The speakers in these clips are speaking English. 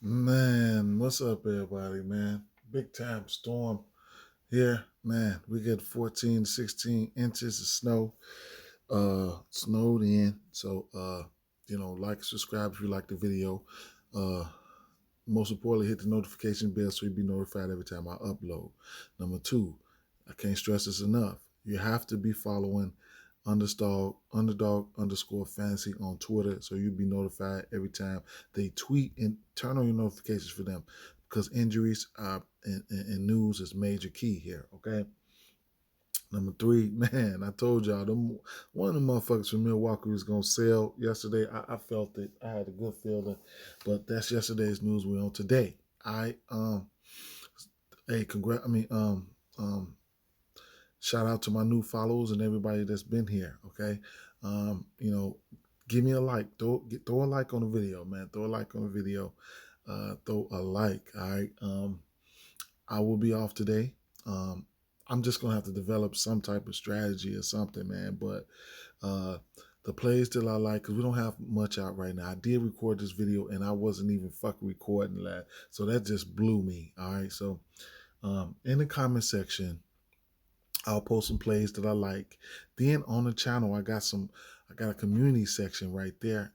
Man, what's up, everybody, man? Big time storm here, man. We get 14, 16 inches of snow, snowed in. So, like, subscribe if you like the video. Uh, Most importantly, hit the notification bell so you'll be notified every time I upload. Number two, I can't stress this enough. You have to be following underdog underscore fantasy on Twitter so you'll be notified every time they tweet, and turn on your notifications for them because injuries and news is major key here. Okay. Number three, man, I told y'all one of the motherfuckers from Milwaukee was gonna sell yesterday. I felt it. I had a good feeling, but that's yesterday's news. We're on today. I hey, shout out to my new followers and everybody that's been here. Okay, um, you know, give me a like. Throw a like on the video, man. Throw a like on the video. Throw a like. All right. I will be off today. Um, I'm just gonna have to develop some type of strategy or something, man. But uh, the plays that I like, because we don't have much out right now. I did record this video and I wasn't even fucking recording that, so that just blew me. All right, so in the comment section, I'll post some plays that I like. Then on the channel, I got a community section right there,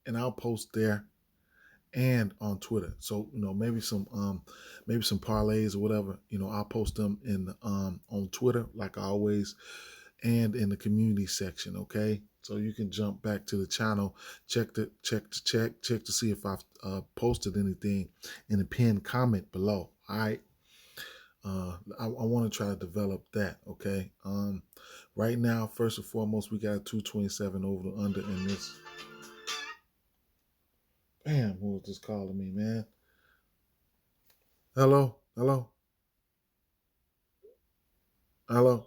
and I'll post there and on Twitter. So maybe some parlays or whatever. I'll post them on Twitter like always, and in the community section. Okay, so you can jump back to the channel, check to see if I've posted anything in the pinned comment below. All right. I want to try to develop that. Okay. Right now, first and foremost, we got 227 over the under in this. Damn, who was just calling me, man? Hello, hello, hello.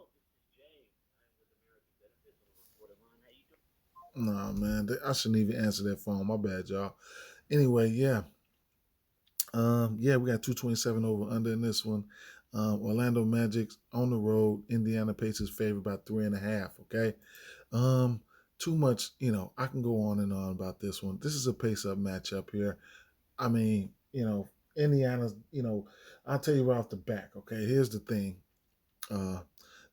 Nah, man, I shouldn't even answer that phone. My bad, y'all. Anyway, yeah, we got 227 over under in this one. Orlando Magic's on the road. Indiana Pacers favored by 3.5. Okay. Um, Too much. I can go on and on about this one. This is a pace-up matchup here. I mean, Indiana's. I'll tell you right off the back. Okay, here's the thing. Uh,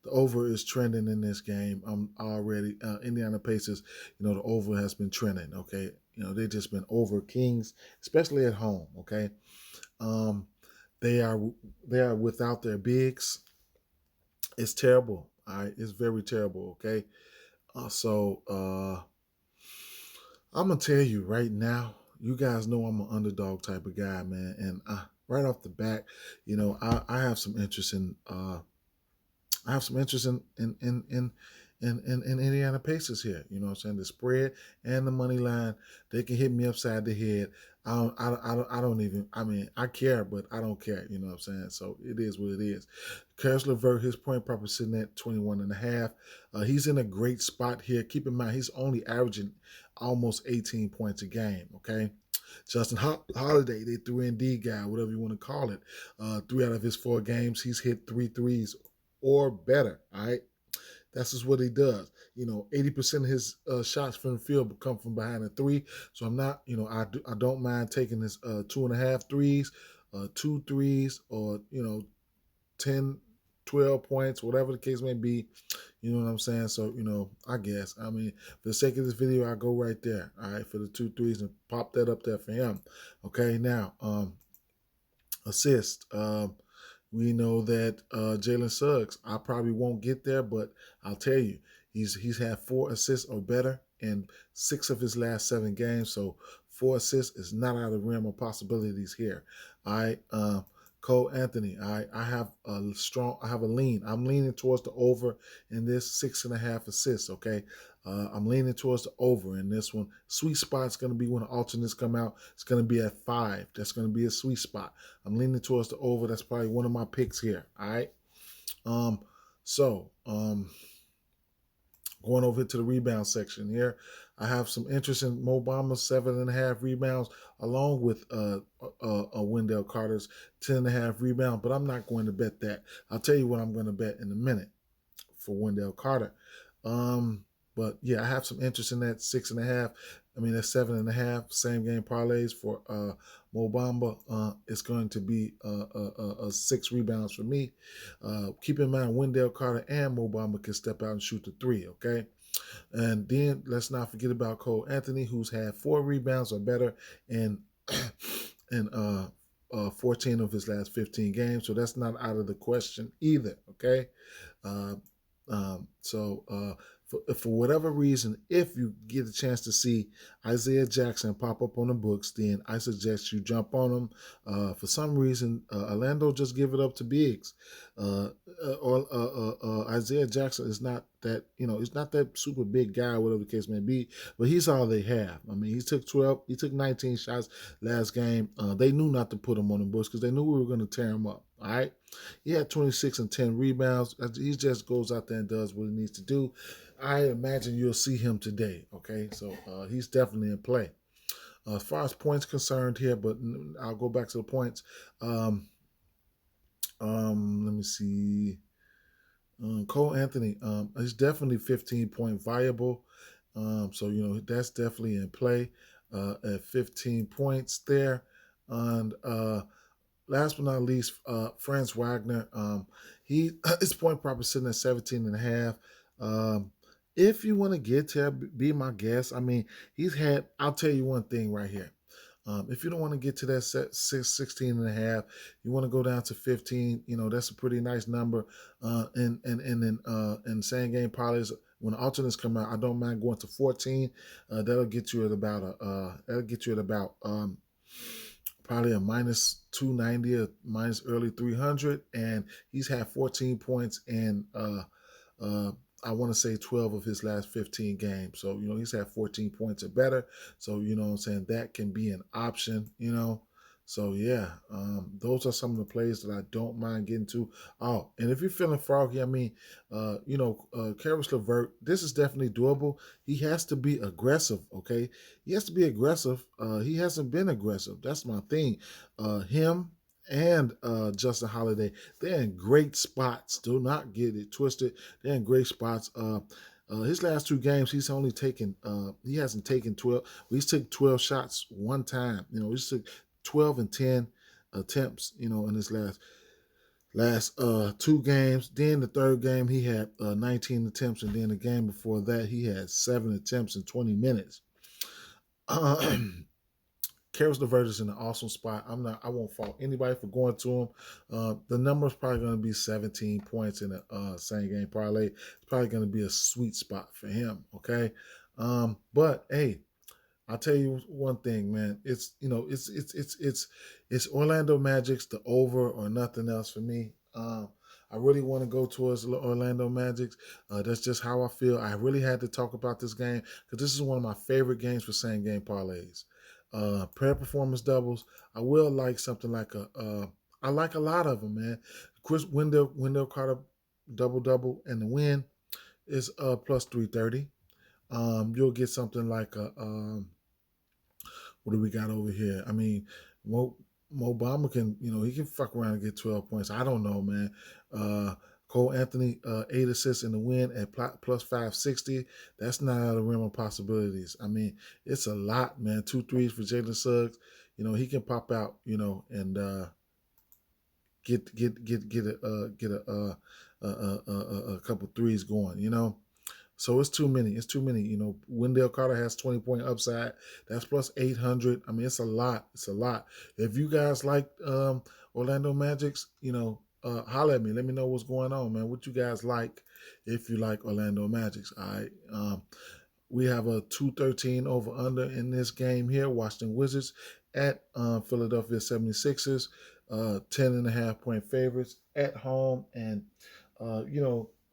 the over is trending in this game. I'm already Indiana Pacers. The over has been trending. Okay, they've just been over Kings, especially at home. Okay, um, they are without their bigs. It's terrible. All right, it's very terrible. Okay, I'm gonna tell you right now. You guys know I'm an underdog type of guy, man, and right off the bat, I have some interest in in Indiana Pacers here. You know what I'm saying? The spread and the money line, they can hit me upside the head. I don't even, I mean, I care, but I don't care. You know what I'm saying? So it is what it is. Karis LeVert, his point proper sitting at 21 and a half. He's in a great spot here. Keep in mind, he's only averaging almost 18 points a game, okay? Justin Holiday, the 3-and-D guy, whatever you want to call it. 3 out of his 4 games, he's hit 3 threes or better. All right, that's just what he does. 80% of his shots from the field come from behind the three. So I'm not, I don't mind taking his 2.5 threes, 2 threes, or 10, 12 points, whatever the case may be. You know what I'm saying? So, I guess. I mean, for the sake of this video, I go right there. All right, for the 2 threes and pop that up there for him. Okay, now, assist. We know that Jalen Suggs, I probably won't get there, but I'll tell you, he's had 4 assists or better in 6 of his last 7 games. So 4 assists is not out of the realm of possibilities here. All right. Cole Anthony, I have a lean. I'm leaning towards the over in this 6.5 assists. Okay. I'm leaning towards the over in this one. Sweet spot's going to be when the alternates come out. It's going to be at 5. That's going to be a sweet spot. I'm leaning towards the over. That's probably one of my picks here. All right. Um, so going over to the rebound section here, I have some interest in Mo Bamba's 7.5 rebounds, along with Wendell Carter's 10.5 rebound. But I'm not going to bet that. I'll tell you what I'm going to bet in a minute for Wendell Carter. But yeah, I have some interest in that 6.5. I mean, that's 7.5 same game parlays for Mo Bamba. It's going to be 6 rebounds for me. Keep in mind, Wendell Carter and Mo Bamba can step out and shoot the three. Okay. And then let's not forget about Cole Anthony, who's had 4 rebounds or better in in 14 of his last 15 games. So that's not out of the question either. Okay. Uh, for whatever reason, if you get a chance to see Isaiah Jackson pop up on the books, then I suggest you jump on him. For some reason, Orlando just give it up to bigs. Isaiah Jackson is not that, he's not that super big guy, whatever the case may be, but he's all they have. I mean, he took 19 shots last game. They knew not to put him on the books because they knew we were going to tear him up. All right. He had 26 and 10 rebounds. He just goes out there and does what he needs to do. I imagine you'll see him today. Okay. So he's definitely in play. As far as points concerned here, but I'll go back to the points. Let me see. Cole Anthony, he's definitely 15-point viable. So, that's definitely in play at 15 points there. And last but not least, Franz Wagner. His point prop is sitting at 17.5. If you want to get to be my guest, I mean, I'll tell you one thing right here. If you don't want to get to that 16.5, you want to go down to 15. That's a pretty nice number. And in same game parlays, when the alternates come out, I don't mind going to 14. That'll get you at about probably a minus 290 or minus early 300, and he's had 14 points and I want to say 12 of his last 15 games. So, he's had 14 points or better. So, what I'm saying, that can be an option, So, yeah, those are some of the plays that I don't mind getting to. Oh, and if you're feeling froggy, I mean, Caris LeVert, this is definitely doable. He has to be aggressive, okay? He has to be aggressive. He hasn't been aggressive. That's my thing. Him and Justin Holiday, they're in great spots. Do not get it twisted. They're in great spots. His last 2 games, he hasn't taken 12. He's took 12 shots one time. He's took 12 and 10 attempts, in his last 2 games. Then the third game, he had 19 attempts, and then the game before that, he had 7 attempts in 20 minutes. Caris LeVert is in an awesome spot. I won't fault anybody for going to him. The number is probably going to be 17 points in a same game parlay. It's probably going to be a sweet spot for him. Okay. But hey, I'll tell you one thing, man. It's Orlando Magic's the over or nothing else for me. I really want to go towards Orlando Magic. That's just how I feel. I really had to talk about this game because this is one of my favorite games for same game parlays. Pair performance doubles. I will like something like I like a lot of them, man. Chris Wendell Carter double and the win is plus 330. You'll get something like what do we got over here? I mean, Mo Bamba can, he can fuck around and get 12 points. I don't know, man. Cole Anthony, 8 assists in the win at plus 560. That's not out of the realm of possibilities. I mean, it's a lot, man. 2 threes for Jalen Suggs. He can pop out, and get a couple threes going, So it's too many. It's too many. Wendell Carter has 20-point upside. That's plus 800. I mean, it's a lot. It's a lot. If you guys like Orlando Magic's, holler at me. Let me know what's going on, man. What you guys like if you like Orlando Magics. All right. We have a 213 over under in this game here. Washington Wizards at Philadelphia 76ers. 10.5 point favorites at home. And,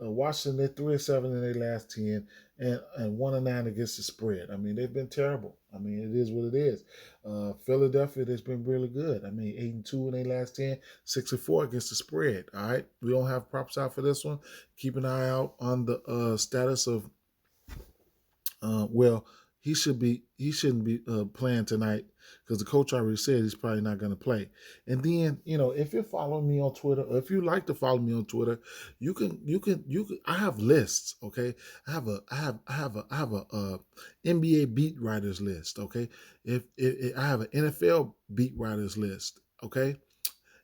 Washington, they're 3-7 in their last 10 and 1-9 against the spread. I mean, they've been terrible. I mean, it is what it is. Philadelphia, that's been really good. I mean, 8-2 in their last 10, 6-4 against the spread. All right. We don't have props out for this one. Keep an eye out on the status of, he shouldn't be playing tonight because the coach already said he's probably not going to play. And then if you're following me on Twitter, or if you like to follow me on Twitter, you can. I have lists. Okay, I have a NBA beat writers list. Okay, if I have an NFL beat writers list. Okay,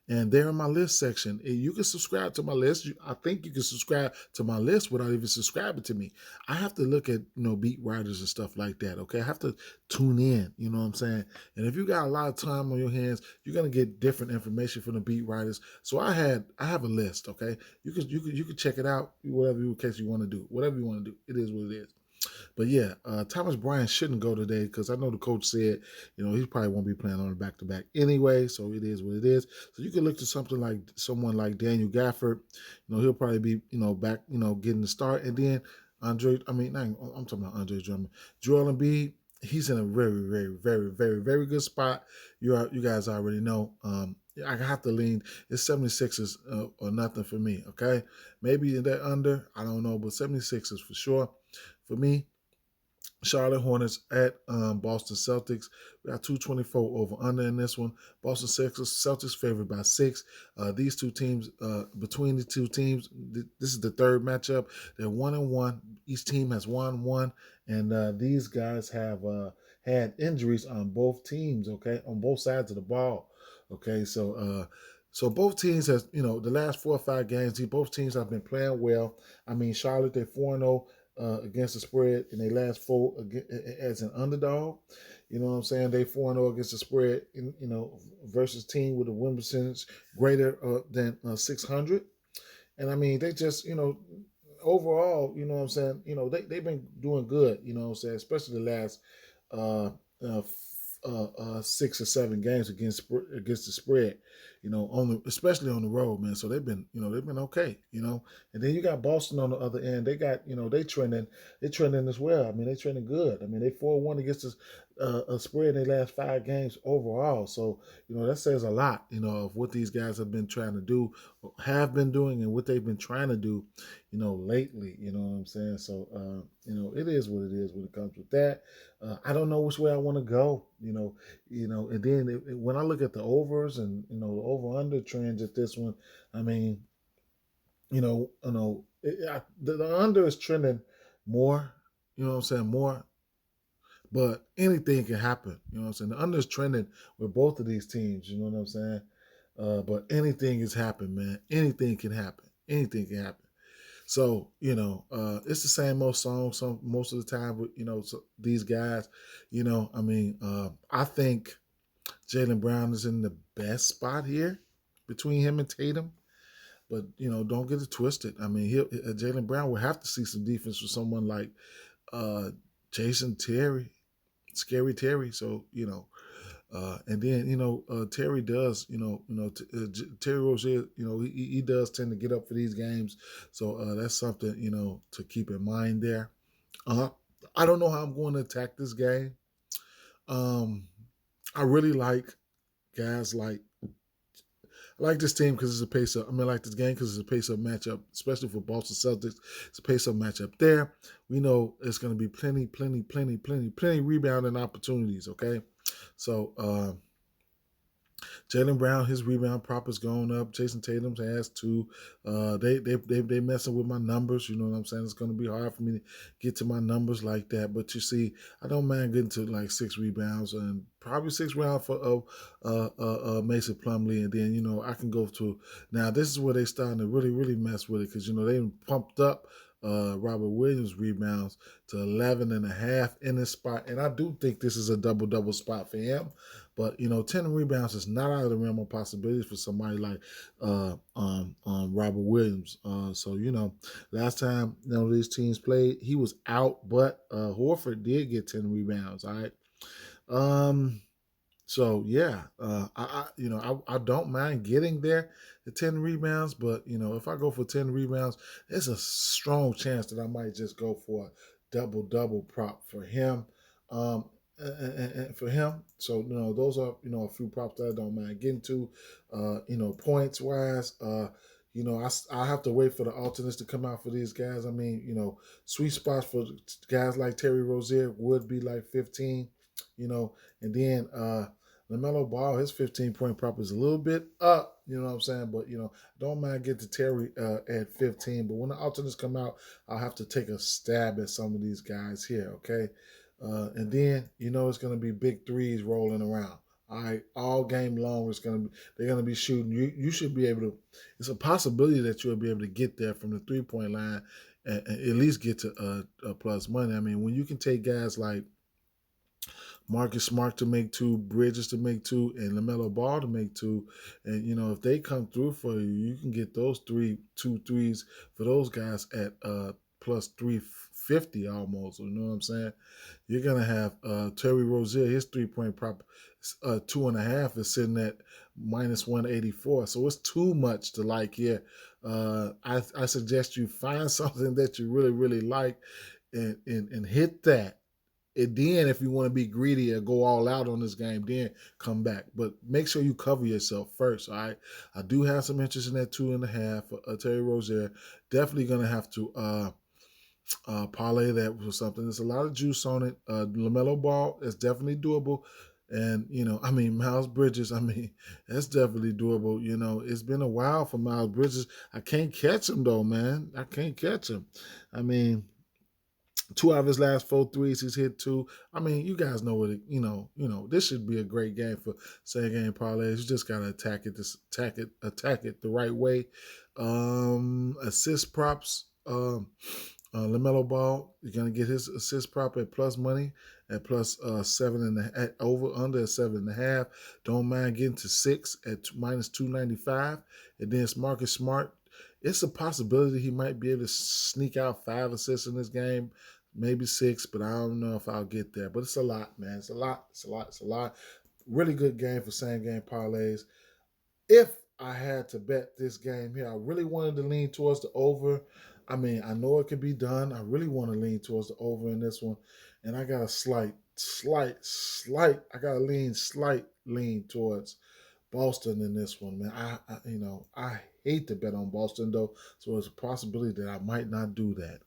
and they're in my list section. You can subscribe to my list. I think you can subscribe to my list without even subscribing to me. I have to look at beat writers and stuff like that. Okay, I have to tune in. You know what I'm saying? And if you got a lot of time on your hands, you're gonna get different information from the beat writers. So I have a list. Okay, you can check it out. Whatever case you want to do, whatever you want to do, it is what it is. But yeah, Thomas Bryant shouldn't go today because I know the coach said, he probably won't be playing on a back to back anyway. So it is what it is. So you can look to someone like Daniel Gafford. He'll probably be back, getting the start. And then I'm talking about Andre Drummond, Joel Embiid. He's in a very, very, very, very, very good spot. You guys already know. I have to lean. It's 76ers or nothing for me. Okay, maybe they're under. I don't know, but 76ers for sure. For me, Charlotte Hornets at Boston Celtics. We got 224 over under in this one. Boston Celtics favored by 6. These two teams, between the two teams, this is the third matchup. They're 1-1. Each team has won one, and these guys have had injuries on both teams. Okay, on both sides of the ball. Okay, so both teams has the last 4 or 5 games. Both teams have been playing well. I mean, Charlotte they're 4-0. Against the spread in their last 4 as an underdog. You know what I'm saying? They 4-0 against the spread, versus team with a win percentage greater than 600. And I mean, they just, overall, you know what I'm saying? They've been doing good, you know what I'm saying? Especially the last uh, uh, 6 or 7 games against the spread, especially on the road, man. So they've been okay, And then you got Boston on the other end. They got they're trending as well. I mean, they trending good. I mean, they 4-1 against a spread in their last 5 games overall. So that says a lot, of what these guys have been trying to do, have been doing, and what they've been trying to do, lately. You know what I'm saying? So it is what it is when it comes with that. I don't know which way I want to go, and then when I look at the overs and the over under trends at this one, I mean, the under is trending more, you know what I'm saying, more, but anything can happen, you know what I'm saying. The under is trending with both of these teams, you know what I'm saying, but anything has happened, man. Anything can happen. Anything can happen. So it's the same old song. Most of the time with these guys. I think Jaylen Brown is in the best spot here between him and Tatum. But don't get it twisted. I mean, Jaylen Brown will have to see some defense from someone like Jason Terry, Scary Terry. So and then Terry does Terry Rozier he does tend to get up for these games, so that's something to keep in mind there. I don't know how I'm going to attack this game. I really like guys I like this team because it's a pace up. I mean, I like this game because it's a pace up matchup, especially for Boston Celtics. It's a pace up matchup there. We know it's going to be plenty rebounding opportunities. Okay, so Jaylen Brown, his rebound prop is going up. Jason Tatum's has too. They messing with my numbers. You know what I'm saying? It's going to be hard for me to get to my numbers like that. But you see, I don't mind getting to like 6 rebounds and probably 6 rounds for Mason Plumlee, and then I can go to now. This is where they starting to really mess with it because they pumped up Robert Williams rebounds to 11.5 in this spot, and I do think this is a double spot for him. But 10 rebounds is not out of the realm of possibilities for somebody like Robert Williams. So last time these teams played, he was out, but Horford did get 10 rebounds. All right. So yeah, I don't mind getting there at 10 rebounds, but if I go for 10 rebounds, there's a strong chance that I might just go for a double prop for him. And for him, so those are a few props that I don't mind getting to. Points wise, I have to wait for the alternates to come out for these guys. I mean, sweet spots for guys like Terry Rozier would be like 15, and then LaMelo Ball, his 15-point prop is a little bit up, you know what I'm saying? But, don't mind getting to Terry at 15. But when the alternates come out, I'll have to take a stab at some of these guys here, okay? And then, it's going to be big threes rolling around. All right, all game long, they're gonna be shooting. You should be able to. It's a possibility that you'll be able to get there from the 3-point line and at least get to a plus money. I mean, when you can take guys like Marcus Smart to make two, Bridges to make two, and LaMelo Ball to make two, and if they come through for you, you can get those two threes for those guys at plus 350 almost. You know what I'm saying? You're gonna have Terry Rozier, his 3-point prop, 2.5 is sitting at minus 184. So it's too much to like here. I suggest you find something that you really, really like and hit that. And then if you want to be greedy or go all out on this game, then come back. But make sure you cover yourself first, all right? I do have some interest in that 2.5 for Terry Rozier. Definitely going to have to parlay that with something. There's a lot of juice on it. LaMelo Ball is definitely doable. And, Miles Bridges, that's definitely doable. It's been a while for Miles Bridges. I can't catch him, though, man. I can't catch him. I mean, 2 out of his last 4 threes, he's hit 2. You guys know what this should be a great game for same game parlays. You just gotta attack it the right way. Assist props. LaMelo Ball, you're gonna get his assist prop at plus money at plus 7.5 over under at 7.5. Don't mind getting to 6 at minus 295. And then it's Marcus Smart. It's a possibility he might be able to sneak out 5 assists in this game, maybe 6, but I don't know if I'll get there. But it's a lot, man. It's a lot. Really good game for same game parlays. If I had to bet this game here, I really wanted to lean towards the over. I know it could be done. I really want to lean towards the over in this one. And I got a slight lean towards Boston in this one, man. I hate to bet on Boston though, so there's a possibility that I might not do that.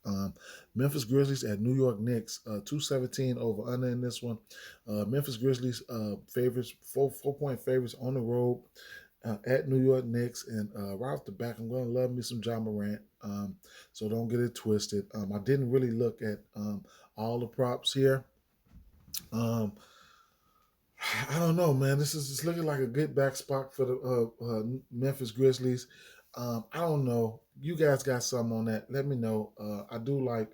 Memphis Grizzlies at New York Knicks, 217 over under in this one. Memphis Grizzlies favorites, 4-point favorites on the road at New York Knicks, and right off the back, I'm going to love me some Ja Morant. So don't get it twisted. I didn't really look at all the props here. I don't know, man. This is just looking like a good back spot for the Memphis Grizzlies. I don't know. You guys got something on that? Let me know. I do like.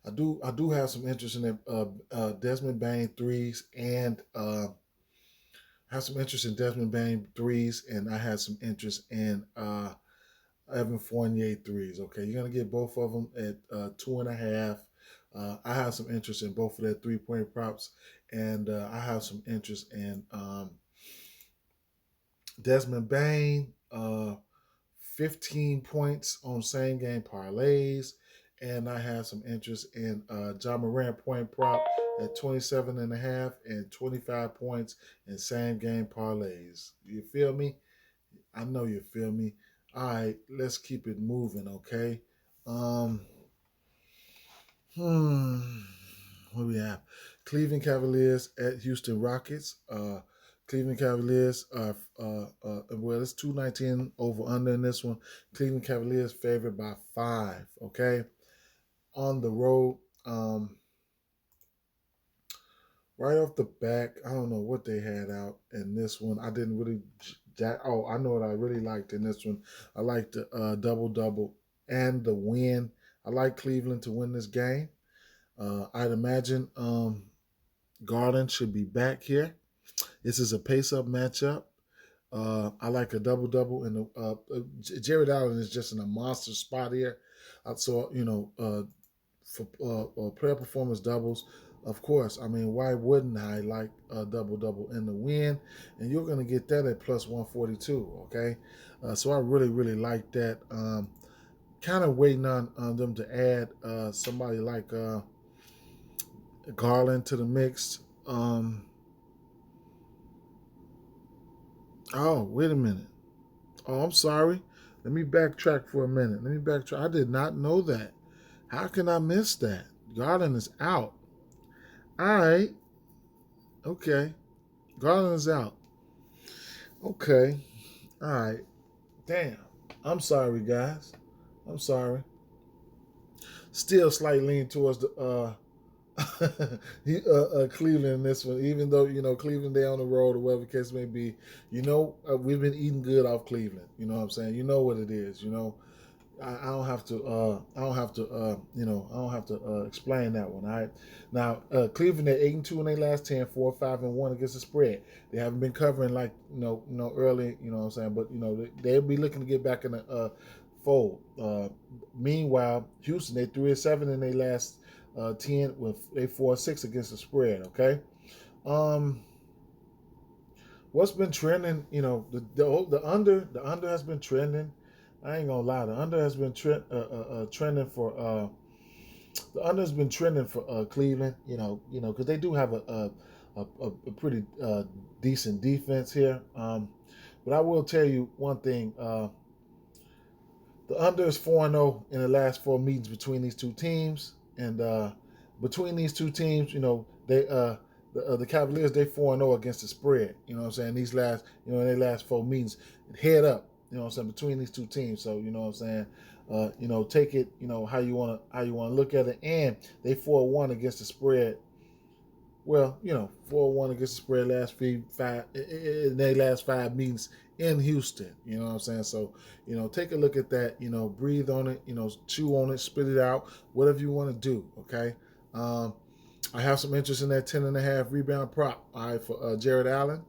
I do have some interest in Desmond Bain threes, and have some interest in Desmond Bain threes, and I had some interest in Evan Fournier threes. Okay, you're gonna get both of them at 2.5. I have some interest in both of their 3-point props, and I have some interest in Desmond Bain, 15 points on same game parlays, and I have some interest in Ja Morant point prop at 27.5 and 25 points in same game parlays. You feel me? I know you feel me. All right, let's keep it moving, okay? What we have? Cleveland Cavaliers at Houston Rockets. Cleveland Cavaliers are well, it's 219 over under in this one. Cleveland Cavaliers favored by 5. Okay, on the road. Right off the back, I don't know what they had out in this one. I didn't really. I know what I really liked in this one. I liked the double and the win. I like Cleveland to win this game. I'd imagine Garland should be back here. This is a pace-up matchup. I like a double, and Jared Allen is just in a monster spot here. So for player performance doubles, of course. Why wouldn't I like a double in the win? And you're going to get that at plus 142. Okay, so I really, really like that. Kind of waiting on them to add somebody like Garland to the mix. Oh, wait a minute. Oh, I'm sorry. Let me backtrack for a minute. Let me backtrack. I did not know that. How can I miss that? Garland is out. All right. Okay. Garland is out. Okay. All right. Damn. I'm sorry, guys. I'm sorry. Still slightly lean towards the Cleveland in this one, even though Cleveland they on the road or whatever the case may be. We've been eating good off Cleveland. You know what I'm saying? You know what it is. I don't have to. I don't have to explain that one. All right. Now, Cleveland they're 8-2 in their last 10, 4-5-1 against the spread. They haven't been covering like early. You know what I'm saying? But they'll be looking to get back in the fold. Meanwhile, Houston they 3-7 in their last 10 with a 4-6 against the spread. Okay. Um, what's been trending? The under has been trending. I ain't gonna lie, the under has been trending for the under has been trending for Cleveland. Because they do have a pretty decent defense here. But I will tell you one thing: the under is 4-0 in the last four meetings between these two teams, and between these two teams, the Cavaliers they 4-0 against the spread. You know what I'm saying? These last in their last four meetings, head up. You know what I'm saying, between these two teams. So you know what I'm saying. Take it. How you wanna look at it. And they 4-1 against the spread. Well, 4-1 against the spread in their last five meetings in Houston. You know what I'm saying. So take a look at that. Breathe on it. Chew on it. Spit it out. Whatever you want to do. Okay. I have some interest in that 10.5 rebound prop. All right, for Jared Allen,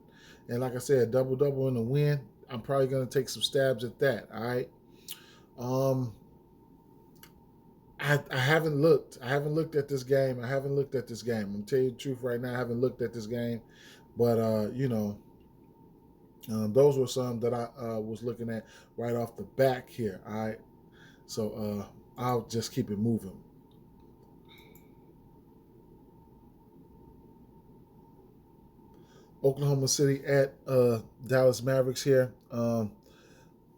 and like I said, double in the win. I'm probably going to take some stabs at that. All right. I haven't looked. I haven't looked at this game. I'm gonna tell you the truth right now. I haven't looked at this game, but those were some that I was looking at right off the back here. All right. So I'll just keep it moving. Oklahoma City at Dallas Mavericks here.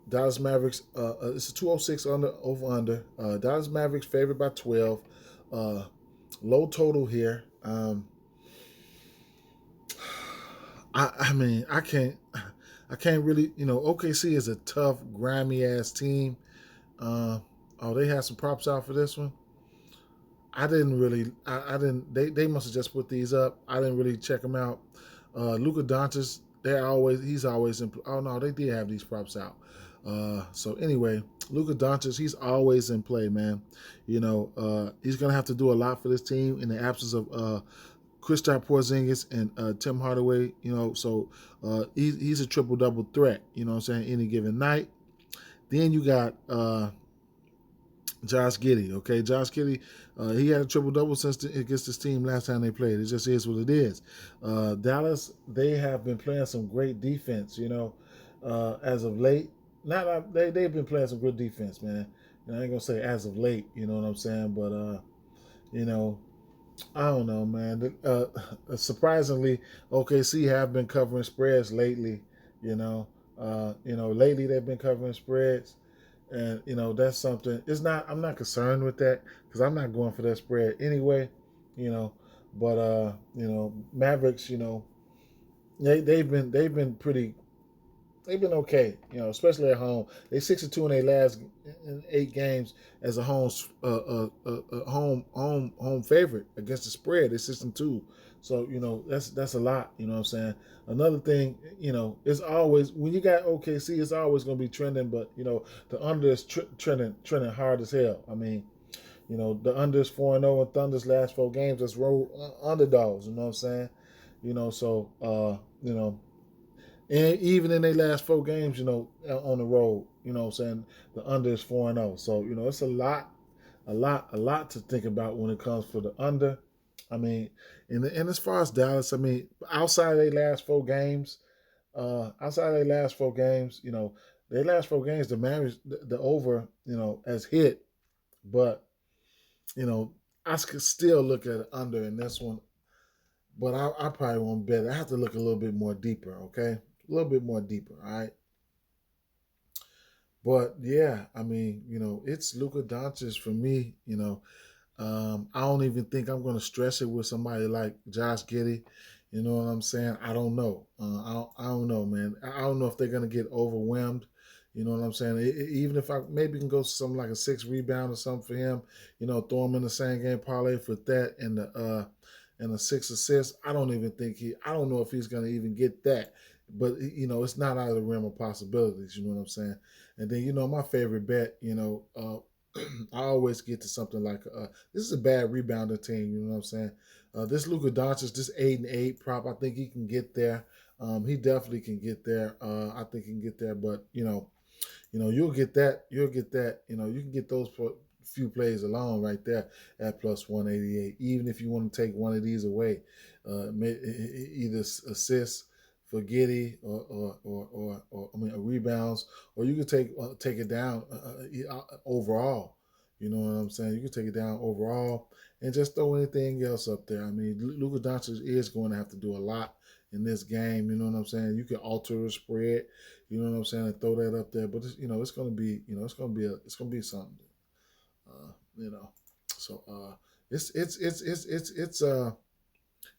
Dallas Mavericks. It's a 206 over under. Dallas Mavericks favored by 12. Low total here. I mean I can't really OKC is a tough grimy ass team. They had some props out for this one. I didn't really. I didn't. They must have just put these up. I didn't really check them out. Luka Doncic, he's always in. Oh no, they did have these props out. So anyway, Luka Doncic, he's always in play, man. He's gonna have to do a lot for this team in the absence of Kristaps Porzingis and Tim Hardaway. So he's a triple double threat. You know what I'm saying? Any given night. Then you got Josh Giddey. Okay, Josh Giddey, he had a triple double against this team last time they played. It just is what it is. Dallas, they have been playing some great defense. As of late. They've been playing some good defense, man. I ain't gonna say as of late. You know what I'm saying? But I don't know, man. Surprisingly, OKC have been covering spreads lately. Lately they've been covering spreads. And that's something. It's not. I'm not concerned with that because I'm not going for that spread anyway. But Mavericks. They've been pretty. They've been okay. Especially at home. They 6-2 in their last 8 games as a home favorite against the spread. They're 6-2. So that's a lot. You know what I'm saying. Another thing, it's always when you got OKC, it's always going to be trending. But the under is trending hard as hell. I mean, the under is 4-0 in Thunder's last 4 games. That's road underdogs. You know what I'm saying. And even in their last 4 games, on the road, what I'm saying, the under is 4-0. So it's a lot to think about when it comes for the under. I mean, and as far as Dallas, I mean, outside of their last 4 games, their last 4 games, the Mavericks, the over, has hit, but I could still look at it under in this one, but I probably won't bet it. I have to look a little bit more deeper, okay, a little bit more deeper, all right. But yeah, I mean, it's Luka Doncic for me. I don't even think I'm going to stress it with somebody like Josh Giddey. You know what I'm saying? I don't know. I don't know, man. I don't know if they're going to get overwhelmed. You know what I'm saying? Even if I maybe can go something like a 6 rebound or something for him, throw him in the same game parlay for that and a 6 assists. I don't even think I don't know if he's going to even get that. But it's not out of the realm of possibilities. You know what I'm saying? And then my favorite bet. I always get to something like this is a bad rebounder team. You know what I'm saying? This Luka Doncic, this 8-8 prop, I think he can get there. He definitely can get there. I think he can get there, but you'll get that. You'll get that. You can get those few plays alone right there at plus 188. Even if you want to take one of these away, either assists for Giddy or I mean rebounds, or you could take it down overall. You know what I'm saying? You could take it down overall and just throw anything else up there. I mean, Luka Doncic is going to have to do a lot in this game. You know what I'm saying? You can alter the spread. You know what I'm saying? And throw that up there, but it's going to be it's going to be something. You know, so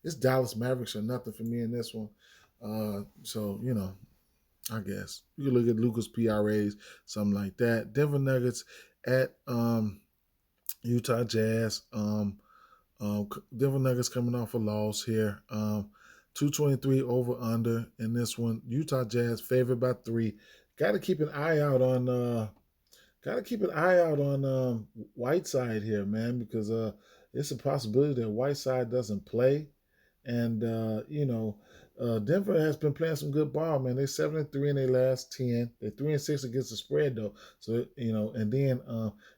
it's Dallas Mavericks or nothing for me in this one. So I guess you can look at Lucas PRAs, something like that. Denver Nuggets at Utah Jazz. Denver Nuggets coming off a loss here. 223 over under in this one. Utah Jazz favored by 3. Got to keep an eye out on. Got to keep an eye out on Whiteside here, man, because it's a possibility that Whiteside doesn't play, and Denver has been playing some good ball, man. They're 7-3 in their last 10. They're 3-6 against the spread though. So and then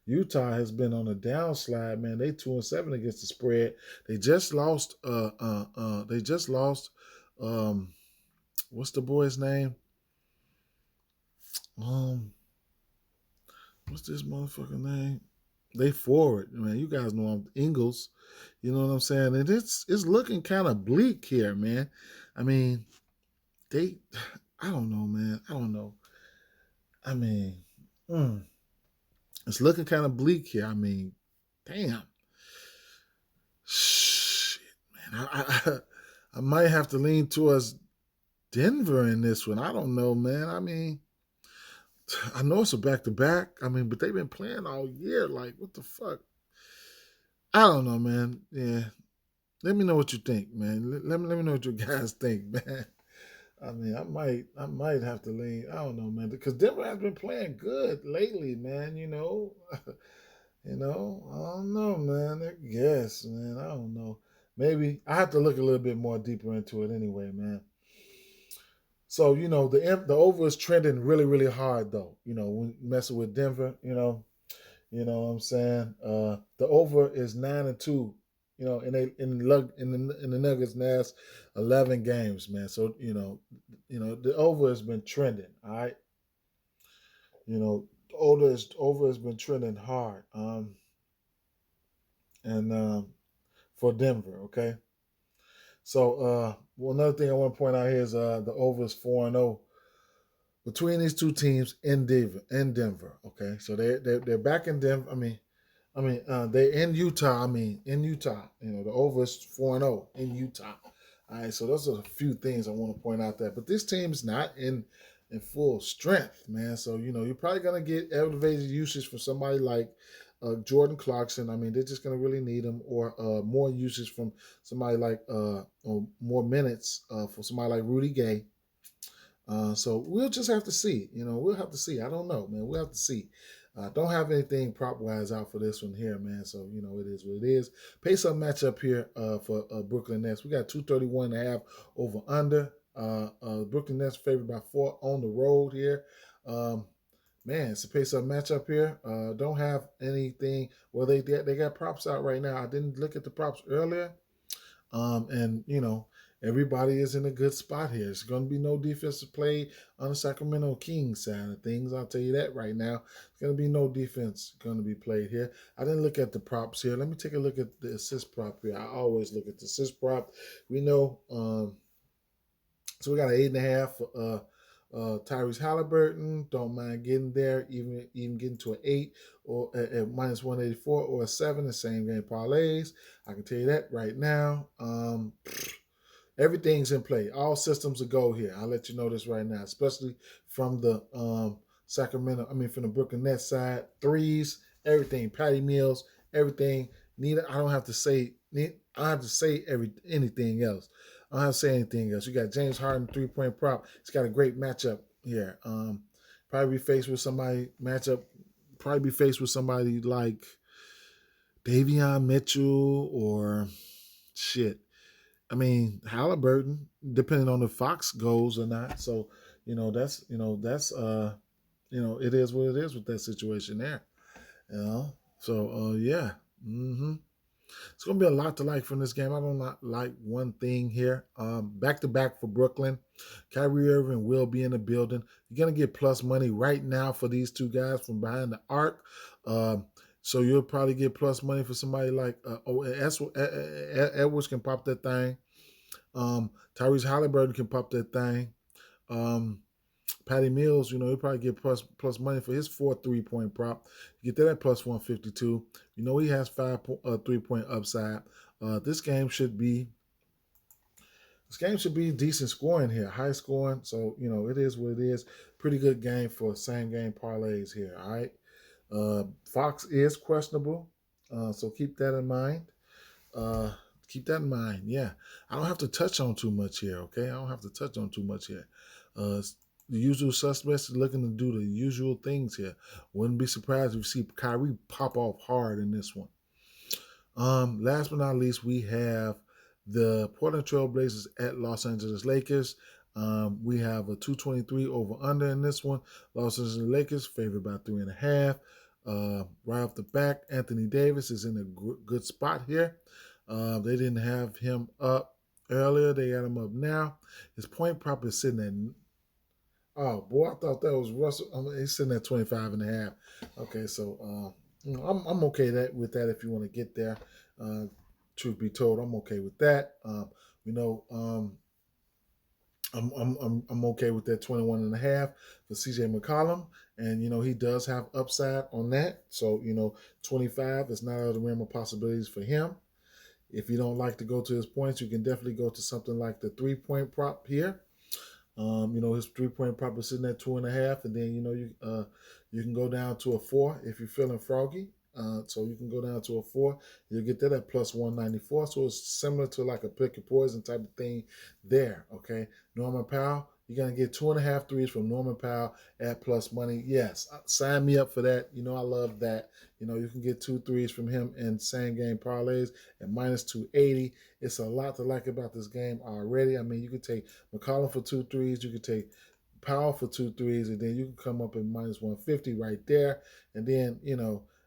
Utah has been on a downslide, man. They 2-7 against the spread. They just lost. They just lost. What's the boy's name? What's this motherfucker name? They forward, man. You guys know I'm Ingles. You know what I'm saying? And it's looking kind of bleak here, man. I mean, I don't know, man. I don't know. I mean, it's looking kind of bleak here. I mean, damn. Shit, man. I might have to lean towards Denver in this one. I don't know, man. I mean, I know it's a back-to-back. I mean, but they've been playing all year. Like, what the fuck? I don't know, man. Yeah. Let me know what you think, man. Let me know what you guys think, man. I mean, I might have to lean. I don't know, man, because Denver has been playing good lately, man. I don't know, man. I guess, man. I don't know. Maybe I have to look a little bit more deeper into it anyway, man. So the over is trending really, really hard though. When messing with Denver, what I'm saying. The over is 9-2. In the Nuggets last 11 games, man. So the over has been trending. All right, over has been trending hard. And for Denver, okay. So another thing I want to point out here is the over is 4-0 between these two teams in Denver. Okay, so they're back in Denver. They're in Utah. In Utah. The over is 4-0 in Utah. All right, so those are a few things I want to point out there. But this team's not in full strength, man. So you're probably gonna get elevated usage for somebody like Jordan Clarkson. I mean, they're just gonna really need him, or more usage from somebody like or more minutes for somebody like Rudy Gay. So we'll just have to see. We'll have to see. I don't know, man. We'll have to see. Don't have anything prop wise out for this one here, man. So it is what it is. Pace up matchup here for Brooklyn Nets. We got 231.5 over under. Brooklyn Nets favored by 4 on the road here. Man, it's a pace up matchup here. Don't have anything. Well, they got props out right now. I didn't look at the props earlier. And everybody is in a good spot here. It's going to be no defensive play on the Sacramento Kings side of things. I'll tell you that right now. It's going to be no defense going to be played here. I didn't look at the props here. Let me take a look at the assist prop here. I always look at the assist prop. We know, so we got an 8.5 Tyrese Halliburton, don't mind getting there, even getting to an 8 or at minus 184 or a 7 in same game parlays. I can tell you that right now. Everything's in play. All systems are go here. I'll let you know this right now, especially from the from the Brooklyn Nets side. Threes, everything. Patty Mills, everything. I don't have to say. I don't have to say anything else. I don't have to say anything else. You got James Harden 3-point prop. He's got a great matchup here. Probably be faced with somebody matchup. Probably be faced with somebody like Davion Mitchell or shit. I mean, Halliburton, depending on if Fox goes or not. So, that's it is what it is with that situation there. So yeah. It's gonna be a lot to like from this game. I don't not like one thing here. Back to back for Brooklyn. Kyrie Irving will be in the building. You're gonna get plus money right now for these two guys from behind the arc. So you'll probably get plus money for somebody like Edwards can pop that thing. Tyrese Halliburton can pop that thing. Patty Mills, he'll probably get plus money for his 4 3-point prop. You get that at plus 152. He has 5 3-point upside. This game should be decent scoring here, high scoring. So it is what it is. Pretty good game for same game parlays here. All right. Fox is questionable, so keep that in mind. Yeah. I don't have to touch on too much here, okay? I don't have to touch on too much here. The usual suspects are looking to do the usual things here. Wouldn't be surprised if you see Kyrie pop off hard in this one. Last but not least, we have the Portland Trailblazers at Los Angeles Lakers. We have a 223 over under in this one. Los Angeles Lakers favored by 3.5. Right off the back, Anthony Davis is in a good spot here. They didn't have him up earlier. They got him up now. His point prop is sitting at, oh boy, I thought that was Russell. He's sitting at 25.5. Okay, so I'm okay with that if you want to get there. Truth be told, I'm okay with that. I'm okay with that 21.5 for CJ McCollum, and he does have upside on that. So 25 is not out of the realm of possibilities for him. If you don't like to go to his points, you can definitely go to something like the 3-point prop here. His 3-point prop is sitting at 2.5, and then you can go down to a 4 if you're feeling froggy. So you can go down to a 4. You'll get that at plus 194. So it's similar to like a pick your poison type of thing there. Okay, Norman Powell, you're gonna get 2.5 threes from Norman Powell at plus money. Yes, sign me up for that. I love that. You can get 2 threes from him in same game parlays at minus 280. It's a lot to like about this game already. I mean, you could take McCollum for 2 threes. You could take Powell for 2 threes, and then you can come up at minus 150 right there. And then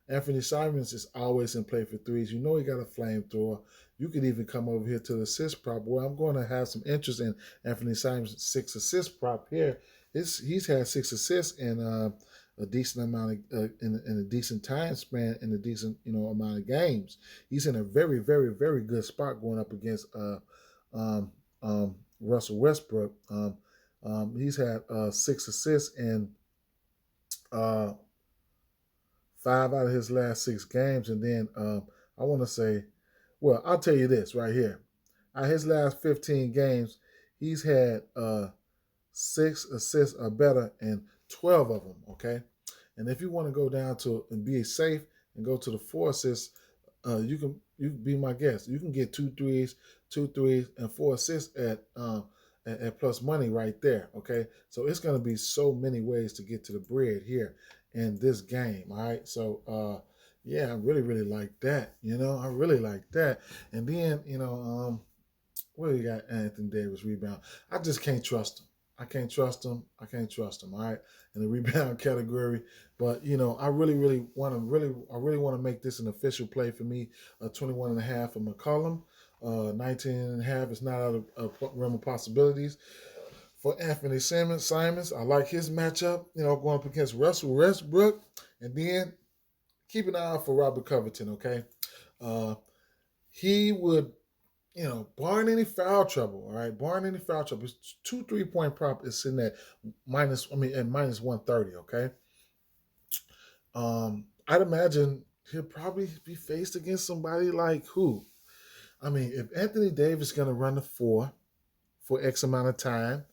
Anthony Simons is always in play for threes. He got a flamethrower. You could even come over here to the assist prop, where I'm going to have some interest in Anthony Simons' 6 assist prop here. He's had 6 assists in a decent amount of in a decent time span in a decent amount of games. He's in a very, very, very good spot going up against Russell Westbrook. He's had 6 assists in 5 out of his last 6 games. And then I want to say, well, I'll tell you this right here. Out of his last 15 games, he's had 6 assists or better in 12 of them, okay? And if you want to go down to and be safe and go to the 4 assists, you can be my guest. You can get 2 threes, and 4 assists at plus money right there, okay? So it's going to be so many ways to get to the bread here in this game, all right? So, yeah, I really, really like that, I really like that. And then, what do you got? Anthony Davis rebound. I just can't trust him. I can't trust him, all right, in the rebound category. But, I really want to make this an official play for me, 21.5 for McCollum. 19.5 is not out of realm of possibilities. For Anthony Simons, I like his matchup, going up against Russell Westbrook. And then keep an eye out for Robert Covington, okay? He would barring any foul trouble, all right, barring any foul trouble, it's 2 3 point prop is sitting at minus 130. Okay, I'd imagine he'll probably be faced against somebody like who? I mean, if Anthony Davis is going to run the four for X amount of time,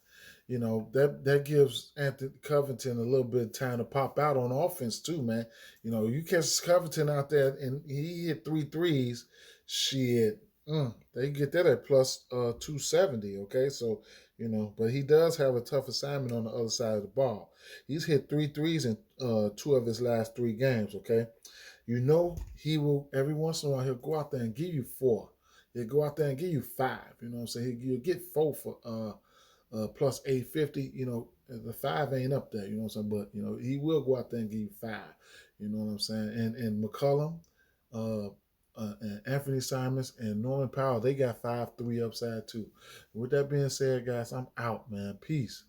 that gives Anthony Covington a little bit of time to pop out on offense too, man. You catch Covington out there and he hit three threes, shit. They get that at plus 270. Okay, so but he does have a tough assignment on the other side of the ball. He's hit three threes in two of his last 3 games. Okay, he will every once in a while he'll go out there and give you four. He'll go out there and give you five. You know what I'm saying? You'll get four for plus 850. The five ain't up there. You know what I'm saying? But he will go out there and give you five. You know what I'm saying? And McCollum, uh, and Anthony Simons and Norman Powell, they got 5-3 upside too. With that being said, guys, I'm out, man. Peace.